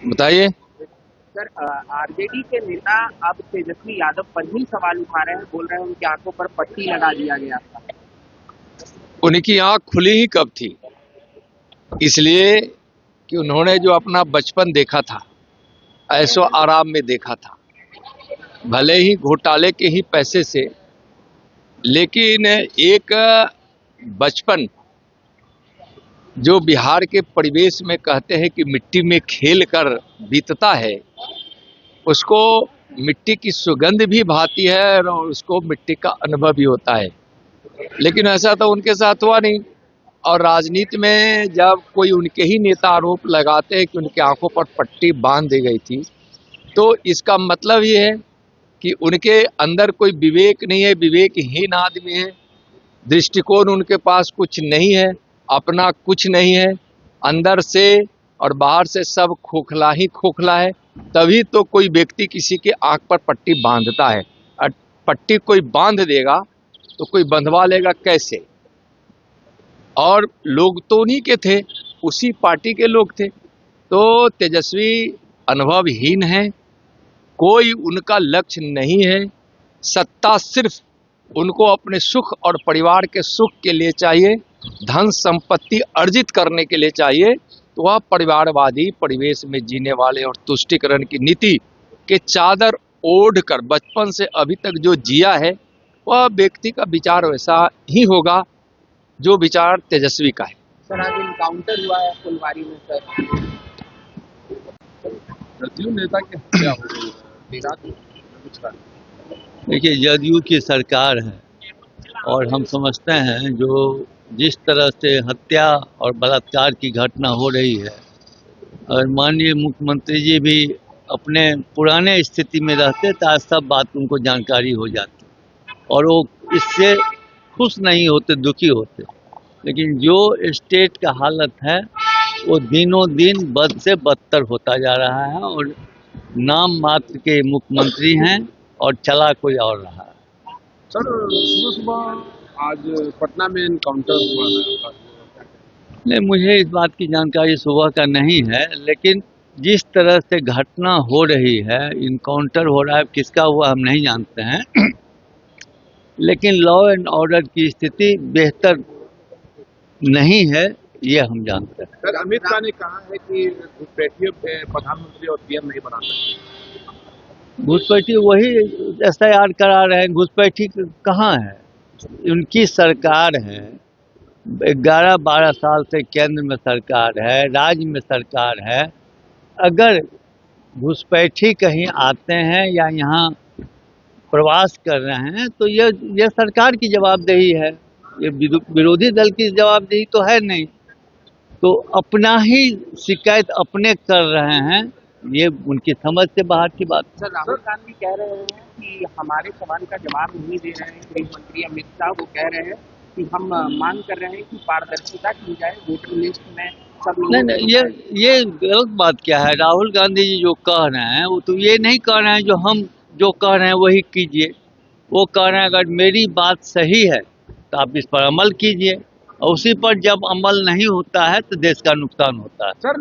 बताइए। Sir, RJD के नेता अब तेजस्वी यादव पर ही सवाल उठा रहे हैं, बोल रहे हैं उनकी आंखों पर पट्टी लगा दिया गया था। उनकी आंख खुली ही कब थी? इसलिए कि उन्होंने जो अपना बचपन देखा था, ऐशो आराम में देखा था, भले ही घोटाले के ही पैसे से, लेकिन एक बचपन जो बिहार के परिवेश में कहते हैं कि मिट्टी में खेल कर बीतता है, उसको मिट्टी की सुगंध भी भाती है और उसको मिट्टी का अनुभव भी होता है। लेकिन ऐसा तो उनके साथ हुआ नहीं। और राजनीति में जब कोई उनके ही नेता आरोप लगाते हैं कि उनकी आंखों पर पट्टी बांध दी गई थी, तो इसका मतलब ये है कि उनके अंदर कोई विवेक नहीं है, विवेकहीन आदमी है, दृष्टिकोण उनके पास कुछ नहीं है, अपना कुछ नहीं है, अंदर से और बाहर से सब खोखला ही खोखला है। तभी तो कोई व्यक्ति किसी के आंख पर पट्टी बांधता है। और पट्टी कोई बांध देगा तो कोई बंधवा लेगा कैसे? और लोग तो उन्हीं के थे, उसी पार्टी के लोग थे। तो तेजस्वी अनुभवहीन है, कोई उनका लक्ष्य नहीं है। सत्ता सिर्फ उनको अपने सुख और परिवार के सुख के लिए चाहिए, धन संपत्ति अर्जित करने के लिए चाहिए। तो वह परिवारवादी परिवेश में जीने वाले और तुष्टीकरण की नीति के चादर ओढ़ कर बचपन से अभी तक जो जिया है, वह व्यक्ति का विचार वैसा ही होगा जो विचार तेजस्वी का है। सर, आज इनकाउंटर हुआ है फुलवारी में सर। जदयू नेता की हत्या हो गई है। देखिए, जदयू की सरकार है और हम समझते हैं जो जिस तरह से हत्या और बलात्कार की घटना हो रही है, और माननीय मुख्यमंत्री जी भी अपने पुराने स्थिति में रहते तो आज सब बात उनको जानकारी हो जाती और वो इससे खुश नहीं होते, दुखी होते। लेकिन जो स्टेट का हालत है वो दिनों दिन बद से बदतर होता जा रहा है और नाम मात्र के मुख्यमंत्री हैं और चला कोई और रहा है। सर, सुबह सुबह आज पटना में एनकाउंटर हुआ है। नहीं, मुझे इस बात की जानकारी सुबह का नहीं है, लेकिन जिस तरह से घटना हो रही है, इनकाउंटर हो रहा है, किसका हुआ हम नहीं जानते हैं लेकिन लॉ एंड ऑर्डर की स्थिति बेहतर नहीं है, ये हम जानते हैं। सर, अमित शाह ने कहा है कि घुसपैठियों पे प्रधानमंत्री और पीएम नहीं बना सकते। घुसपैठी वही SIR करा रहे हैं, घुसपैठी कहाँ है? उनकी सरकार है, 11-12 साल से केंद्र में सरकार है, राज्य में सरकार है। अगर घुसपैठी कहीं आते हैं या यहाँ प्रवास कर रहे हैं तो ये सरकार की जवाबदेही है, ये विरोधी दल की जवाबदेही तो है नहीं। तो अपना ही शिकायत अपने कर रहे हैं, ये उनकी समझ से बाहर की बात। सर, राहुल गांधी कह रहे हैं कि हमारे सवाल का जवाब नहीं दे रहे हैं। गृह मंत्री अमित शाह वो कह रहे हैं कि हम मांग कर रहे हैं कि पारदर्शिता की जाए वोटर लिस्ट में सब। नहीं, ये गलत बात क्या है? राहुल गांधी जी जो कह रहे हैं वो तो ये नहीं कह रहे हैं जो हम जो कह रहे हैं वही कीजिए। वो कह रहे हैं अगर मेरी बात सही है तो आप इस पर अमल कीजिए, और उसी पर जब अमल नहीं होता है तो देश का नुकसान होता है। सर,